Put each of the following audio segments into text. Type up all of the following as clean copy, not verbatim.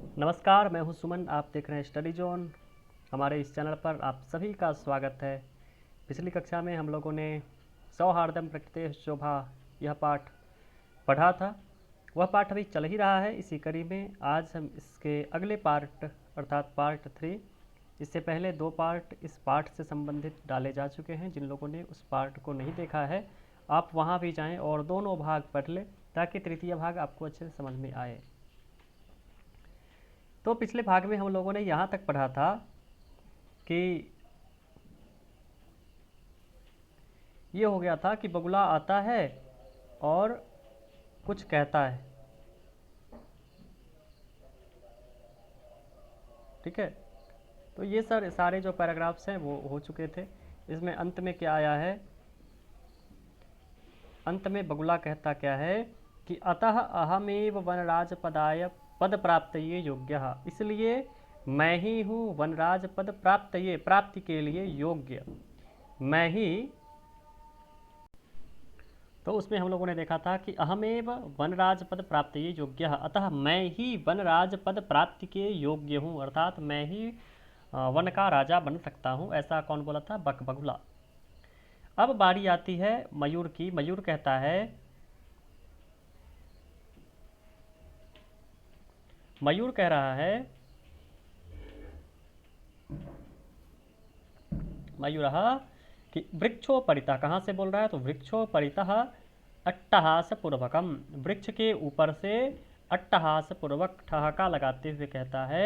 नमस्कार, मैं हूं सुमन। आप देख रहे हैं स्टडी जोन। हमारे इस चैनल पर आप सभी का स्वागत है। पिछली कक्षा में हम लोगों ने सौहार्दम प्रकृतेः शोभा यह पाठ पढ़ा था। वह पाठ अभी चल ही रहा है। इसी कड़ी में आज हम इसके अगले पार्ट अर्थात पार्ट 3, इससे पहले 2 पार्ट इस पाठ से संबंधित डाले जा चुके हैं। जिन लोगों ने उस पार्ट को नहीं देखा है, आप वहाँ भी जाएं और दोनों भाग पढ़ लें ताकि तृतीय भाग आपको अच्छे से समझ में आए। तो पिछले भाग में हम लोगों ने यहाँ तक पढ़ा था कि ये हो गया था कि बगुला आता है और कुछ कहता है। ठीक है, तो ये सारे जो पैराग्राफ्स हैं वो हो चुके थे। इसमें अंत में क्या आया है? अंत में बगुला कहता क्या है कि अतः अहमेव वनराज पदाय पद प्राप्तये योग्य, इसलिए मैं ही हूँ वनराज पद प्राप्ति के लिए योग्य। मैं ही, तो उसमें हम लोगों ने देखा था कि अहमेव वनराज पद प्राप्ति योग्य, अतः मैं ही वनराज पद प्राप्ति के योग्य हूँ, अर्थात मैं ही वन का राजा बन सकता हूँ। ऐसा कौन बोला था? बगुला। अब बारी आती है मयूर की। मयूर कहता है, मयूर कह रहा है, मयूर कि वृक्षोपरितः, कहाँ से बोल रहा है? तो वृक्षोपरितः अट्टहास पूर्वकम, वृक्ष के ऊपर से अट्टहास पूर्वक ठहाका लगाते हुए कहता है,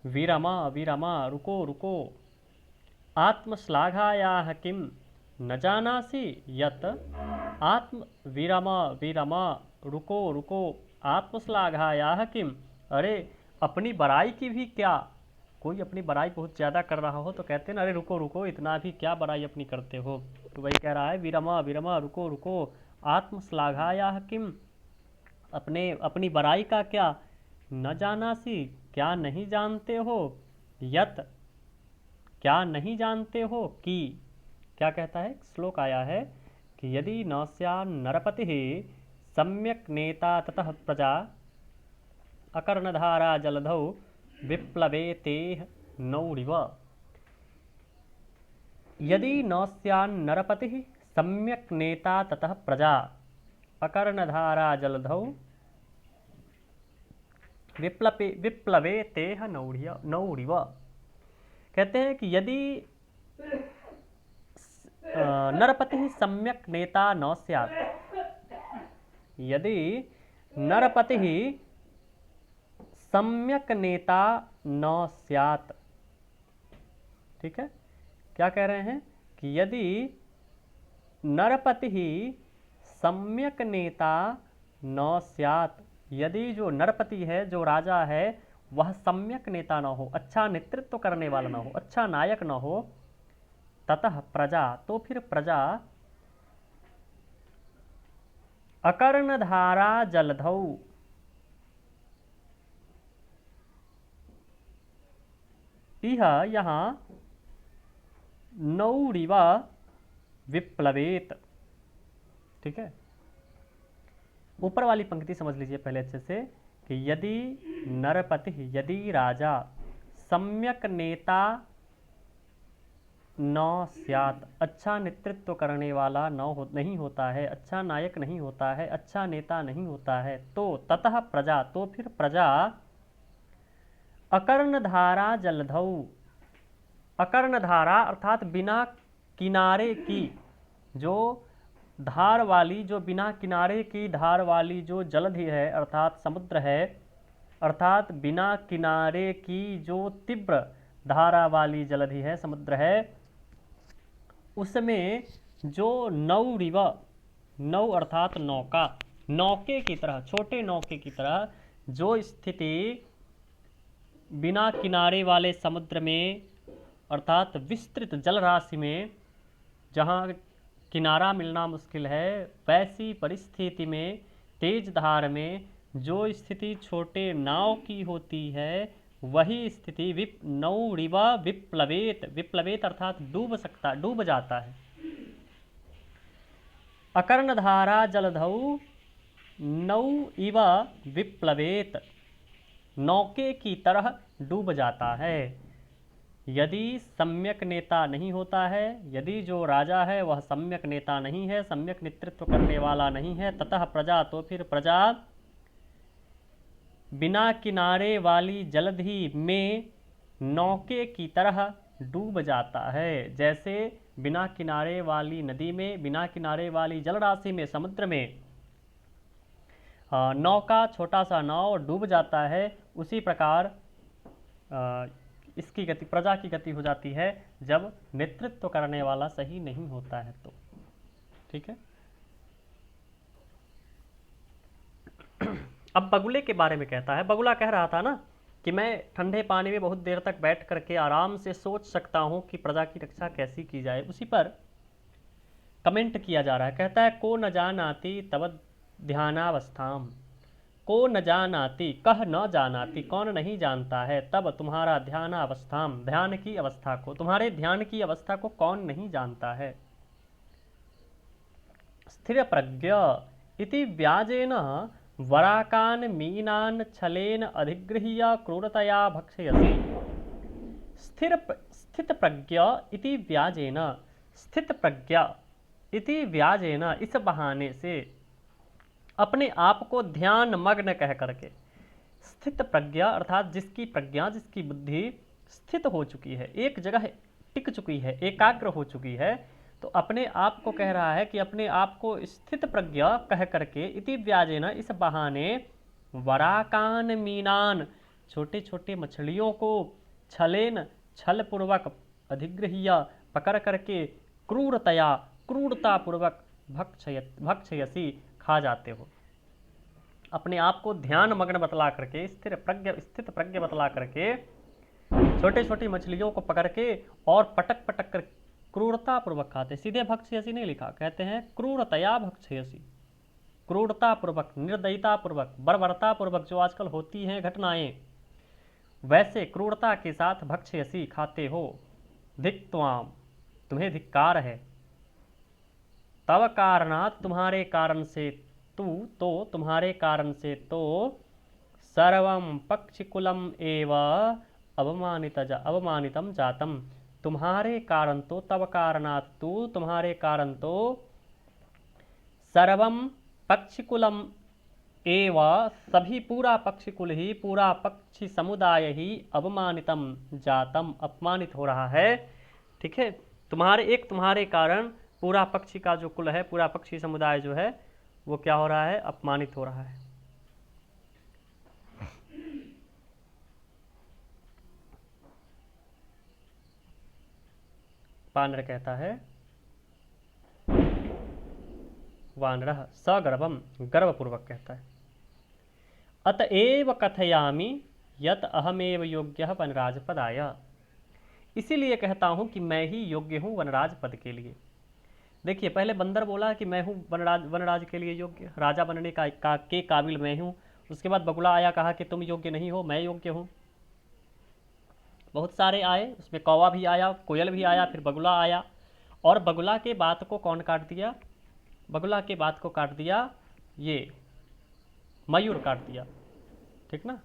विरमा विरमा, रुको रुको, आत्मश्लाघायाः किम न जानासि यत्, आत्म विरमा विरमा, रुको रुको, आत्मश्लाघायाः किम, अरे अपनी बड़ाई की भी क्या? कोई अपनी बड़ाई बहुत ज़्यादा कर रहा हो तो कहते हैं ना, अरे रुको रुको, इतना भी क्या बड़ाई अपनी करते हो। तो वही कह रहा है, विरमा विरमा, रुको रुको, आत्मश्लाघायाः किम, अपनी बड़ाई का क्या? न जानासी, क्या नहीं जानते हो? यत, क्या नहीं जानते हो कि, क्या कहता है? श्लोक आया है कि यदि न स्यान् नरपतिः सम्यक् नेता ततः प्रजा, अकर्णधारा जलधौ विप्लवेतेह नौरिव। यदि न स्यान् नरपतिः सम्यक् नेता ततः प्रजा, अकर्णधारा जलधौ विप्लवे तेह नौरिव। कहते हैं कि यदि नरपति सम्यक नेता न स्यात्, यदि नरपति सम्यक नेता न स्यात्, ठीक है, क्या कह रहे हैं कि यदि नरपति सम्यक नेता न स्यात्, यदि जो नरपति है, जो राजा है, वह सम्यक नेता न हो, अच्छा नेतृत्व करने वाला न हो, अच्छा नायक न हो, ततः प्रजा, तो फिर प्रजा, अकर्णधारा जलधौ, इह यहाँ नौरिव विप्लवेत। ठीक है, ऊपर वाली पंक्ति समझ लीजिए पहले अच्छे से कि यदि नरपति, यदि राजा सम्यक नेता न स्यात्, अच्छा नेतृत्व करने वाला नहीं होता है, अच्छा नायक नहीं होता है, अच्छा नेता नहीं होता है, तो ततः प्रजा, तो फिर प्रजा, अकर्णधारा जलधौ, अकर्णधारा अर्थात बिना किनारे की, जो धार वाली, जो बिना किनारे की धार वाली जो जलधि है अर्थात समुद्र है, अर्थात बिना किनारे की जो तीव्र धारा वाली जलधि है, समुद्र है, उसमें जो नौरिव, नौ अर्थात नौका, नौके की तरह, छोटे नौके की तरह जो स्थिति बिना किनारे वाले समुद्र में अर्थात विस्तृत जल राशि में जहाँ किनारा मिलना मुश्किल है, वैसी परिस्थिति में तेज धार में जो स्थिति छोटे नाव की होती है, वही स्थिति नौरिव विप्लवेत, विप्लवेत अर्थात डूब जाता है। अकर्णधारा जलधौ नौ इव विप्लवेत, नौके की तरह डूब जाता है। यदि सम्यक नेता नहीं होता है, यदि जो राजा है वह सम्यक नेता नहीं है, सम्यक नेतृत्व करने वाला नहीं है, ततः प्रजा, तो फिर प्रजा बिना किनारे वाली जलधि में नौके की तरह डूब जाता है। जैसे बिना किनारे वाली नदी में, बिना किनारे वाली जलराशि में, समुद्र में नौका, छोटा सा नाव डूब जाता है, उसी प्रकार इसकी गति, प्रजा की गति हो जाती है जब नेतृत्व करने वाला सही नहीं होता है तो। ठीक है। अब बगुले के बारे में कहता है। बगुला कह रहा था ना कि मैं ठंडे पानी में बहुत देर तक बैठ करके आराम से सोच सकता हूं कि प्रजा की रक्षा कैसी की जाए। उसी पर कमेंट किया जा रहा है। कहता है को न जानाति तब ध्यानावस्थाम, को न जानाति, कह न जानाति, कौन नहीं जानता है, तब तुम्हारा ध्यानावस्थाम, ध्यान की अवस्था को, तुम्हारे ध्यान की अवस्था को कौन नहीं जानता है। स्थिर प्रज्ञ इति व्याजेन वराकान मीनान छलेन अधिगृह्य क्रूरतया भक्षयसि। स्थित प्रज्ञ इति व्याजेन, स्थित प्रज्ञा इति व्याजेन, इस बहाने से, अपने आप को ध्यान मग्न कह करके, स्थित प्रज्ञा अर्थात जिसकी प्रज्ञा, जिसकी बुद्धि स्थित हो चुकी है, एक जगह टिक चुकी है, एकाग्र हो चुकी है, तो अपने आप को कह रहा है कि अपने आप को स्थित प्रज्ञा कह करके, इति व्याजेन, इस बहाने, वराकान मीनान, छोटे छोटे मछलियों को, छलेन, छल पूर्वक, अधिगृह्य, पकड़ करके, क्रूरतया, क्रूरता पूर्वक, भक्षयसी, खा जाते हो। अपने आप को ध्यान मग्न बतला करके, स्थित प्रज्ञ बतला करके, छोटे छोटी मछलियों को पकड़ के और पटक पटक कर क्रूरता पूर्वक खाते। सीधे भक्षयसी नहीं लिखा, कहते हैं क्रूरतया भक्षयसी, क्रूरता पूर्वक, निर्दयता पूर्वक, बर्बरता पूर्वक जो आजकल होती हैं घटनाएं, वैसे क्रूरता के साथ भक्षयसी, खाते हो। धिक त्वाम, तुम्हें धिक्कार है। तव कारणात्, तुम्हारे कारण से, तू, तो, तुम्हारे कारण से, तो, सर्वं पक्षिकुलम एव अवमानितम जातम, तुम्हारे कारण तो, तव कारणात् तू, तुम्हारे कारण तो, सर्वम पक्षिकुलम एव, सभी, पूरा पक्षिकुल ही, पूरा पक्षी समुदाय ही, अवमानितम जातम, अपमानित हो रहा है। ठीक है। तुम्हारे कारण पूरा पक्षी का जो कुल है, पूरा पक्षी समुदाय जो है, वो क्या हो रहा है, अपमानित हो रहा है। वानर कहता है, वानरः सगर्भम, गर्वपूर्वक कहता है, अतएव कथयामि यत अहमेव योग्यः वनराज पदाय, इसीलिए कहता हूं कि मैं ही योग्य हूं वनराज पद के लिए। देखिए, पहले बंदर बोला कि मैं हूं वनराज के लिए योग्य, राजा बनने के काबिल मैं हूं। उसके बाद बगुला आया, कहा कि तुम योग्य नहीं हो, मैं योग्य हूं। बहुत सारे आए, उसमें कौवा भी आया, कोयल भी आया, फिर बगुला आया, और बगुला के बात को कौन काट दिया, बगुला के बात को काट दिया ये मयूर काट दिया। ठीक ना,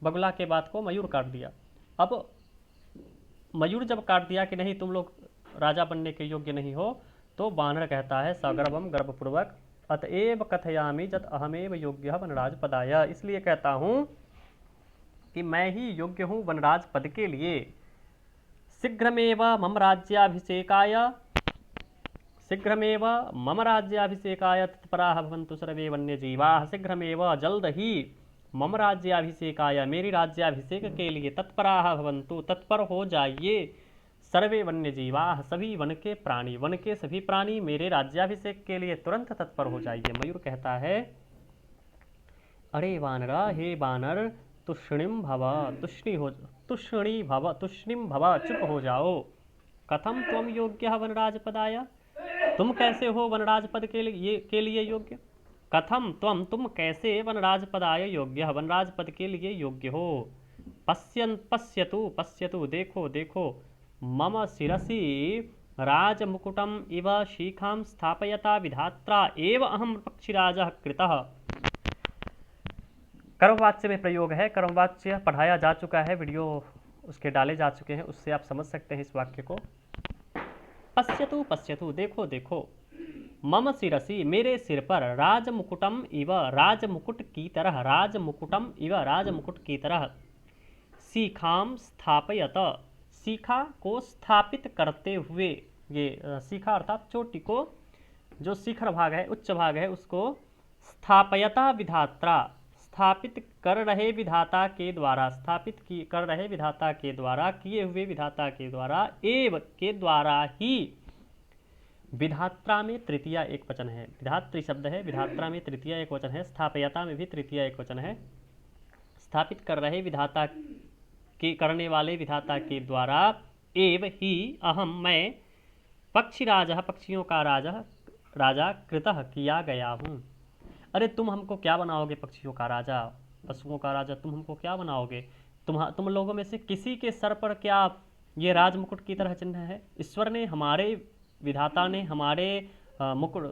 बगुला के बात को मयूर काट दिया। अब मयूर जब काट दिया कि नहीं, तुम लोग राजा बनने के योग्य नहीं हो, तो वानर कहता है सगर्भम, गर्भपूर्वक, अतएव कथयामि जत अहमेव योग्य वनराज पदाय, इसलिए कहता हूं कि मैं ही योग्य हूं वनराज पद के लिए। शीघ्रमेव मम राज्याभिषेकाय, शीघ्रमेव मम राज्याभिषेकाय तत्पराः भवन्तु सर्वे वन्यजीवाः, शीघ्रमेव, जल्द ही, मम राज्याभिषेकाय, मेरी राज्याभिषेक के लिए, तत्पराः भवन्तु, तत्पर हो जाइए, सर्वे वन्यजीवाः, सभी वन के प्राणी, वन के सभी प्राणी मेरे राज्याभिषेक के लिए तुरंत तत्पर हो जाइए। मयूर कहता है, अरे वानरा, हे वानर, तुष्णिम भव, तुष्णिम भव, चुप हो जाओ। कथम त्वम योग्यः वनराज पदाय, तुम कैसे हो वनराज पद के लिए योग्य। कथम त्वम, तुम कैसे, वनराज पदाय योग्यः, वनराज पद के लिए योग्य हो। पश्यतु, देखो देखो, मम शिरसि राजमुकुटम इव शिखां स्थापयता विधात्रा एव अहम पक्षिराजः कृतः। कर्मवाच्य में प्रयोग है। कर्मवाच्य पढ़ाया जा चुका है, वीडियो उसके डाले जा चुके हैं, उससे आप समझ सकते हैं इस वाक्य को। पश्यतु पश्यतु, देखो देखो, मम शिरसि, मेरे सिर पर, राजमुकुटम इव, राजमुकुट की तरह, राजमुकुटम इव, राजमुकुट की तरह, शिखाम स्थापयत, शिखा को स्थापित करते हुए, ये शिखा अर्थात चोटी को, जो शिखर भाग है, उच्च भाग है, उसको स्थापयता विधात्रा, स्थापित कर रहे विधाता के द्वारा, स्थापित कर रहे विधाता के द्वारा, किए हुए विधाता के द्वारा, एव के द्वारा ही, विधात्रा में तृतीय एक वचन है, विधात्री शब्द है, विधात्रा में तृतीय एक वचन है, स्थापयता में भी तृतीय एक वचन है, स्थापित कर रहे विधाता के, करने वाले विधाता के द्वारा, एव ही, अहम मैं, पक्षीराज, पक्षियों का राजा कृतः किया गया हूँ। अरे तुम हमको क्या बनाओगे पक्षियों का राजा, पशुओं का राजा, तुम हमको क्या बनाओगे? तुम लोगों में से किसी के सर पर क्या ये राजमुकुट की तरह चिन्ह है? ईश्वर ने, हमारे विधाता ने हमारे मुकुट,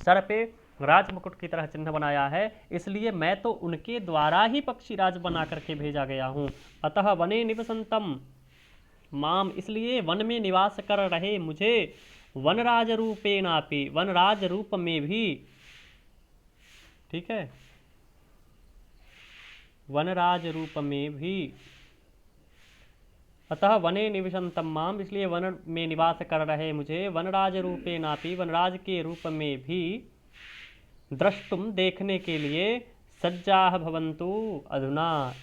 सर पे राजमुकुट की तरह चिन्ह बनाया है, इसलिए मैं तो उनके द्वारा ही पक्षीराज बना करके भेजा गया हूँ। अतः वने निवसंतम माम, इसलिए वन में निवास कर रहे मुझे, वनराज रूपेणापि, वनराज रूप में भी, ठीक है, वनराज रूप में भी, अतः वने निवसंतम माम, इसलिए वन में निवास कर रहे मुझे, वनराज रूपेणापि, वनराज के रूप में भी, द्रष्टुम देखने के लिए, सज्जाः भवन्तु अधुना,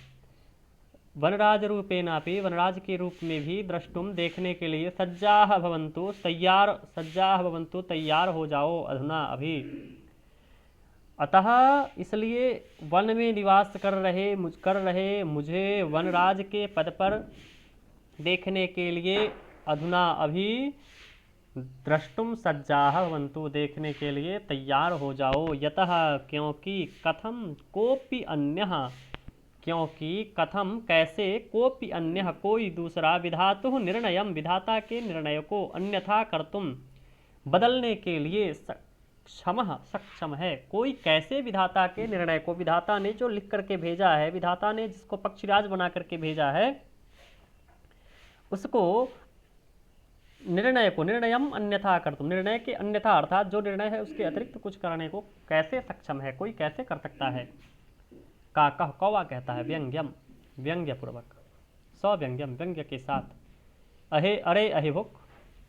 वनराज रूपेणापि, वनराज के रूप में भी, द्रष्टुम देखने के लिए, सज्जाः भवन्तु, तैयार, सज्जाः भवन्तु तैयार हो जाओ, अधुना अभी, अतः इसलिए वन में निवास कर रहे मुझे वनराज के पद पर देखने के लिए, अधुना अभी, द्रष्टुम सज्जाः भवन्तु देखने के लिए तैयार हो जाओ, यतः क्योंकि, कथम कोपि अन्यः, क्योंकि कथम कैसे, कोपि अन्यः कोई दूसरा, विधातुः निर्णयम विधाता के निर्णय को, अन्यथा कर्तुम बदलने के लिए, सक्षम है, कोई कैसे विधाता के निर्णय को, विधाता ने जो लिख करके भेजा है, विधाता ने जिसको पक्षीराज बना करके भेजा है, उसको निर्णय को, निर्णयम अन्यथा कर्तुम, निर्णय के अन्यथा अर्थात जो निर्णय है उसके अतिरिक्त कुछ करने को कैसे सक्षम है, कोई कैसे कर सकता है। का कह कौवा कहता है, व्यंग्यम, व्यंग्य पूर्वक, सव्यंग्यम, व्यंग्य के साथ, अहे अरे अहिभुक,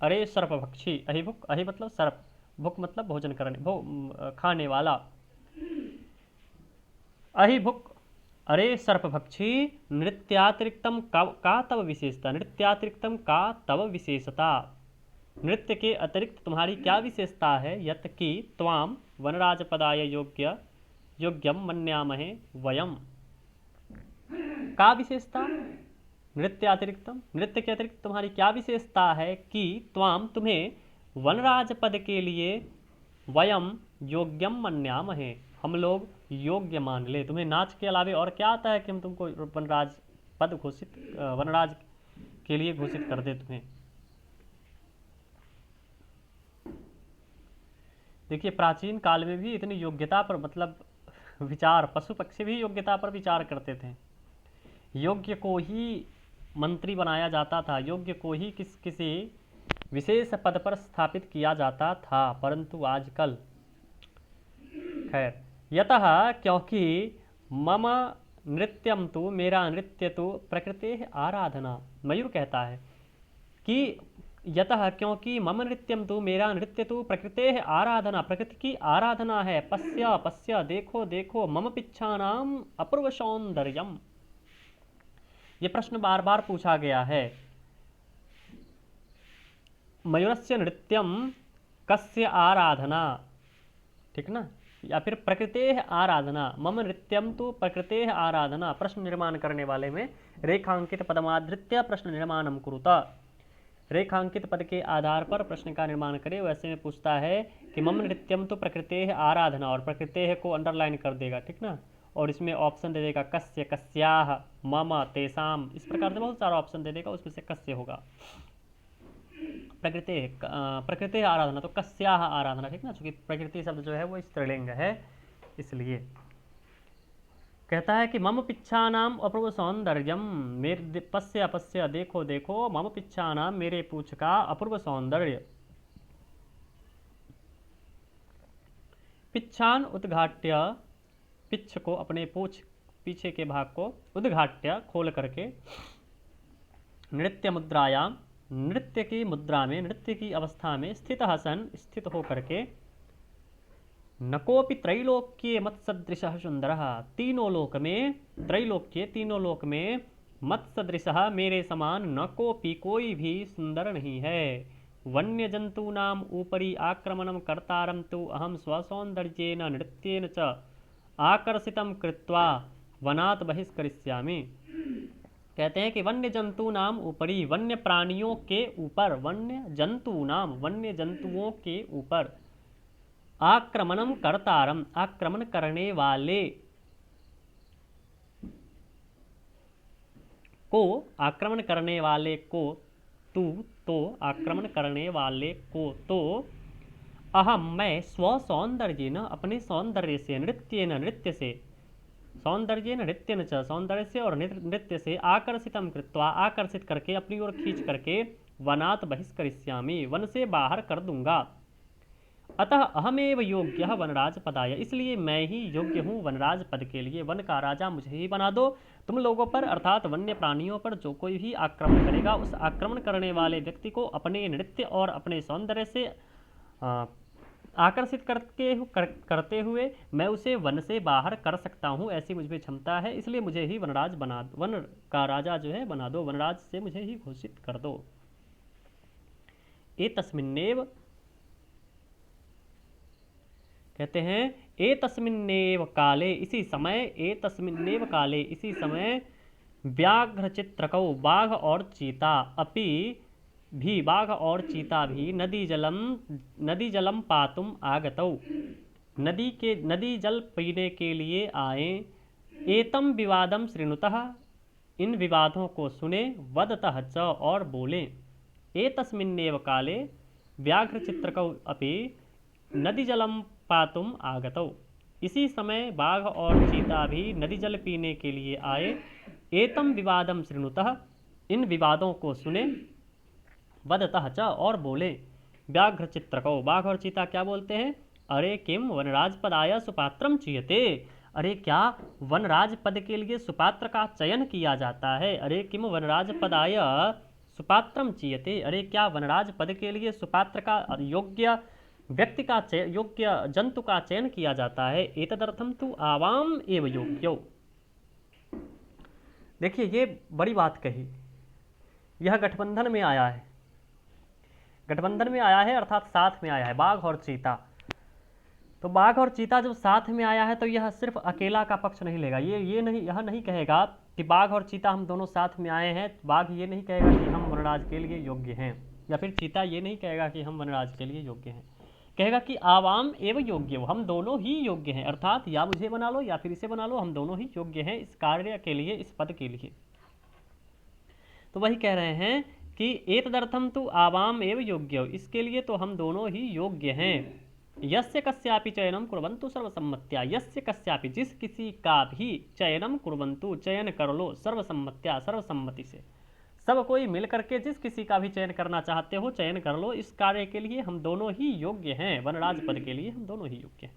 अरे सर्पभक्षी, अहिभुक, अहि मतलब सर्प, भुक मतलब भोजन करने, खाने वाला, अहिभुक, अरे सर्पभक्षी, नृत्यातिरिक्तम का तव विशेषता, नृत्यातिरिक्तम का तव विशेषता, नृत्य के अतिरिक्त तुम्हारी क्या विशेषता है, यत कि त्वाम वनराजपदाय योग्यम मन्यामहे वयम, का विशेषता, नृत्यातिरिक्तम, नृत्य के अतिरिक्त तुम्हारी क्या विशेषता है, कि त्वाम तुम्हें, वनराज पद के लिए, वयम योग्यम मन्यामहे हम लोग योग्य मान ले, तुम्हें नाच के अलावे और क्या आता है कि हम तुमको वनराज पद घोषित, वनराज के लिए घोषित कर दे तुम्हें। देखिए प्राचीन काल में भी इतनी योग्यता पर मतलब विचार, पशु पक्षी भी योग्यता पर विचार करते थे, योग्य को ही मंत्री बनाया जाता था, योग्य को ही किसी विशेष पद पर स्थापित किया जाता था, परंतु आजकल, खैर, यतः क्योंकि, मम नृत्यम तो, मेरा नृत्य तो, प्रकृति आराधना, मयूर कहता है कि यतः क्योंकि, मम नृत्यम तो, मेरा नृत्य तो, प्रकृति आराधना, प्रकृति की आराधना है, पश्य पश्य, देखो देखो, मम पिच्छानाम अपूर्व सौंदर्यम, ये प्रश्न बार बार पूछा गया है, मयूरस्य नृत्यम कस्य आराधना, ठीक ना, या फिर प्रकृते आराधना, मम नृत्यम तो प्रकृते आराधना, प्रश्न निर्माण करने वाले में रेखांकित पदमाधृत्य प्रश्न निर्माणम कुरुता, रेखांकित पद के आधार पर प्रश्न का निर्माण करे, वैसे में पूछता है कि मम नृत्यम तो प्रकृते आराधना, और प्रकृते को अंडरलाइन कर देगा, ठीक ना, और इसमें ऑप्शन दे देगा कस्य, कस्याह, मम, तेसाम, इस प्रकार से बहुत सारा ऑप्शन दे देगा, उसमें से कस्य होगा, प्रकृति आराधना तो कस्याह आराधना, ठीक ना, चूंकि प्रकृति शब्द जो है वो स्त्रीलिंग है, इसलिए कहता है कि मम पिच्छानाम अपूर्व सौंदर्यम, मेरे पश्य पश्य, देखो देखो, मम पिच्छानाम, मेरे पूछ का अपूर्व सौंदर्य। पिच्छान उद्घाट्य, पिच्छ को, अपने पूछ पीछे के भाग को, उद्घाट्य खोल करके, नृत्य मुद्रायाम, नृत्य की मुद्रा में, नृत्य की अवस्था में, स्थित सन, स्थित होकर के, नकोपि त्रैलोक्ये मत्सदृशः सुंदरः, तीनों लोक में, त्रैलोक्य तीनों लोक में, मत्सदृशः मेरे समान, न कोपि कोई भी सुंदर नहीं है। वन्य जंतूनाम ऊपरी आक्रमणम कर्तारम तु अहम स्वसौंदर्येन नृत्येन च आकर्षितम कृत्वा वनात् बहिष्करिष्यामि। कहते हैं कि वन्य जंतु नाम ऊपरी, वन्य प्राणियों के ऊपर, वन्य जंतु नाम, वन्य जंतुओं के ऊपर, आक्रमणम कर्तारम, आक्रमण करने वाले को, आक्रमण करने वाले को, तू तो, आक्रमण करने वाले को तो, अहम मैं, स्व सौंदर्य न, अपने सौंदर्य से, नृत्य न, नृत्य से, सौंदर्य नृत्य न, सौंदर्य से और नृत्य से, आकर्षितम कृत्वा, आकर्षित करके, अपनी ओर खींच करके, वनात् बहिष्करिष्यामि, वन से बाहर कर दूंगा। अतः अहमेव योग्य वनराज पदाय, इसलिए मैं ही योग्य हूँ वनराज पद के लिए, वन का राजा मुझे ही बना दो। तुम लोगों पर अर्थात वन्य प्राणियों पर जो कोई भी आक्रमण करेगा, उस आक्रमण करने वाले व्यक्ति को अपने नृत्य और अपने सौंदर्य से आकर्षित करते हुए मैं उसे वन से बाहर कर सकता हूँ, ऐसी मुझमें क्षमता है, इसलिए मुझे ही वनराज बना, वन का राजा जो है बना दो, वनराज से मुझे ही घोषित कर दो। ए तस्मिन्नेव, कहते हैं ए तस्मिन्नेव काले, इसी समय, ए तस्मिन्नेव काले, इसी समय, व्याघ्र चित्रकौ, बाघ और चीता, अपि भी, बाघ और चीता भी, नदी जलम पातुम आगतौ, नदी जल पीने के लिए आए। एतम विवादम श्रृणुतः, इन विवादों को सुने, वदतः च, और बोले। एतस्मिन्नेव काले व्याघ्र चित्रकौ अपि नदी जलम पातुम आगतौ, इसी समय बाघ और चीता भी नदी जल पीने के लिए आए। एतम विवादम श्रृणुतः, इन विवादों को सुने, वदतः च, और बोले। व्याघ्र चित्रकौ, बाघ और चीता क्या बोलते हैं? अरे किम वनराज पदाय सुपात्रम चीयते, अरे क्या वनराज पद के लिए सुपात्र का चयन किया जाता है? अरे किम वनराज पदाय सुपात्रम चीयते, अरे क्या वनराज पद के लिए सुपात्र का, योग्य व्यक्ति का, योग्य जंतु का चयन किया जाता है। एतदर्थम तु आवाम एव योग्यो। देखिए ये बड़ी बात कही, यह गठबंधन में आया है, गठबंधन में आया है अर्थात साथ में आया है, बाघ और चीता। तो बाघ और चीता जब साथ में आया है तो यह सिर्फ अकेला का पक्ष नहीं लेगा, ये नहीं, यह नहीं कहेगा कि बाघ और चीता हम दोनों साथ में आए हैं। बाघ ये नहीं कहेगा कि हम वनराज के लिए योग्य हैं, या फिर चीता ये नहीं कहेगा कि हम वनराज के लिए योग्य हैं, कहेगा कि आवाम एवं योग्य हो, हम दोनों ही योग्य हैं, अर्थात या मुझे बना लो या फिर इसे बना लो, हम दोनों ही योग्य हैं इस कार्य के लिए, इस पद के लिए। तो वही कह रहे हैं कि एतदर्थम तु आवाम एवं योग्य, इसके लिए तो हम दोनों ही योग्य हैं। यस्य कस्यापि चयनम कुर्वन्तु सर्वसम्मत्या, यस्य कस्यापि, जिस किसी का भी, चयनम कुर्वन्तु, चयन कर लो, सर्वसम्मत्या, सर्वसम्मति से, सब कोई मिल करके जिस किसी का भी चयन करना चाहते हो चयन कर लो, इस कार्य के लिए हम दोनों ही योग्य हैं, वनराज पद के लिए हम दोनों ही योग्य हैं।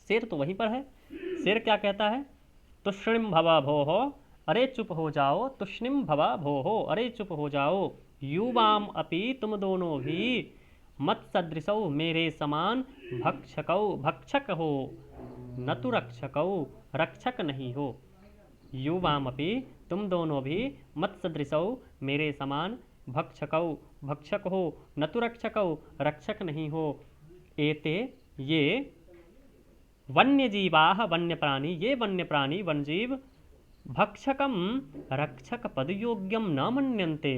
शेर तो वहीं पर है, शेर क्या कहता है? तुष्णिम भव भोहो, अरे चुप हो जाओ, तुष्णिम भव भोहो, अरे चुप हो जाओ, युवाम अपि, तुम दोनों भी, मत सदृशौ, मेरे समान, भक्षकौ, भक्षक हो, न तो रक्षकौ, रक्षक नहीं हो। युवामपि, तुम दोनों भी, मत सदृशौ, मेरे समान, भक्षकौ, भक्षक हो, न तो रक्षकौ, रक्षक नहीं हो। एते, ये, वन्य जीवाः, वन्य प्राणी, ये वन्य प्राणी, वनजीव, भक्षकम रक्षक पदयोग्यम न मन्यन्ते,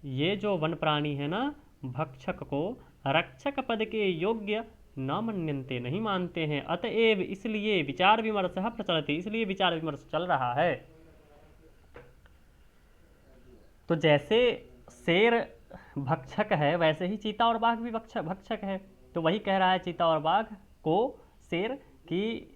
ये जो वन प्राणी है ना, भक्षक को रक्षक पद के योग्य न मन्यन्ते, नहीं मानते हैं। अतएव, इसलिए, विचार विमर्श प्रचलति, इसलिए विचार विमर्श चल रहा है। तो जैसे शेर भक्षक है वैसे ही चीता और बाघ भी भक्षक है। तो वही कह रहा है, चीता और बाघ को शेर कि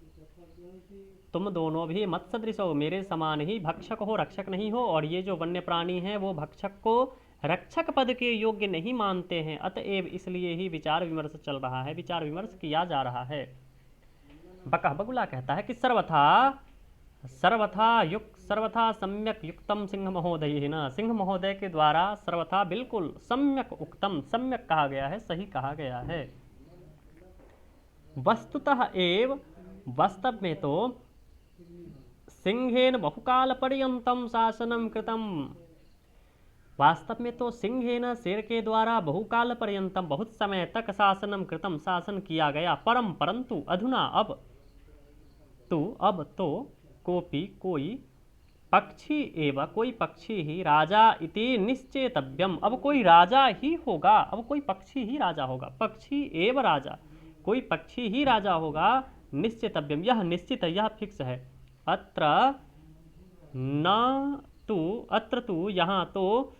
तुम दोनों भी मत सदृश हो, मेरे समान ही भक्षक हो, रक्षक नहीं हो। और ये जो वन्य प्राणी हैं वो भक्षक को रक्षक पद के योग्य नहीं मानते हैं। अतएव इसलिए ही विचार विमर्श चल रहा है, विचार विमर्श किया जा रहा है। बगुला कहता है कि सर्वथा सम्यक युक्तम सिंह महोदय न, सिंह महोदय के द्वारा सर्वथा बिल्कुल सम्यक उक्तम, सम्यक कहा गया है, सही कहा गया है। वस्तुतः एव, वास्तव में तो सिंहेन बहुकाल पर्यंतम शासनम कृतम, वास्तव में तो सिंहेन शेर के द्वारा बहुकाल पर्यंतम बहुत समय तक शासनम कृतम शासन किया गया। परंतु अधुना अब तो कोपी कोई पक्षी एवं कोई पक्षी ही राजा इति निश्चेतव्यम, अब कोई राजा ही होगा, अब कोई पक्षी ही राजा होगा, पक्षी एवं राजा, कोई पक्षी ही राजा होगा। निश्चेतव्यम, यह निश्चित है, यह फिक्स है। अत्र तु यहाँ तो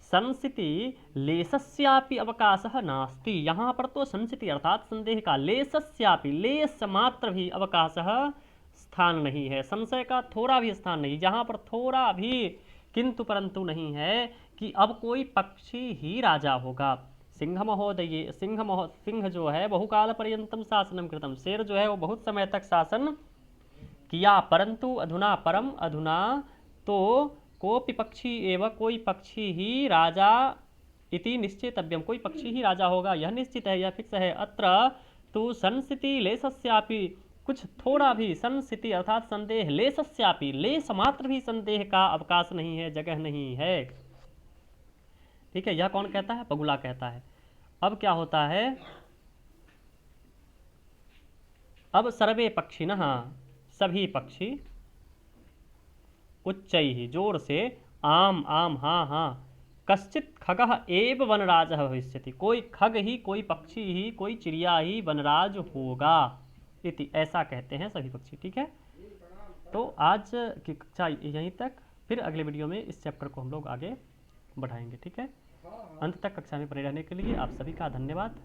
संसिति लेशस्यापि अवकाशः नास्ति, यहाँ पर तो संसिति अर्थात संदेह का, लेशस्यापि लेश मात्र भी अवकाशः स्थान नहीं है, संशय का थोड़ा भी स्थान नहीं, जहाँ पर थोड़ा भी किंतु परंतु नहीं है कि अब कोई पक्षी ही राजा होगा। सिंह जो है बहुकाल पर्यंतम शासनम कृतम, शेर जो है वो बहुत समय तक शासन किया। परंतु अधुना तो कोपि पक्षी एवं कोई पक्षी ही राजा इति निश्चेतव्यम, कोई पक्षी ही राजा होगा, यह निश्चित है, यह फिक्स है। अत्र तो संसिति लेशस्यापि, कुछ थोड़ा भी, संसिति अर्थात संदेह, लेशस्यापि लेश मात्र भी संदेह का अवकाश नहीं है, जगह नहीं है। ठीक है, यह कौन कहता है? बगुला कहता है। अब क्या होता है, अब सर्वे पक्षिणः, सभी पक्षी, उच्चैः जोर से, आम आम हाँ हाँ, कश्चित खगः एव वनराजः भविष्यति, कोई खग ही, कोई पक्षी ही, कोई चिड़िया ही वनराज होगा, इति ऐसा कहते हैं सभी पक्षी। ठीक है, तो आज की कक्षा यहीं तक, फिर अगले वीडियो में इस चैप्टर को हम लोग आगे बढ़ाएंगे। ठीक है, अंत तक कक्षा में बने रहने के लिए आप सभी का धन्यवाद।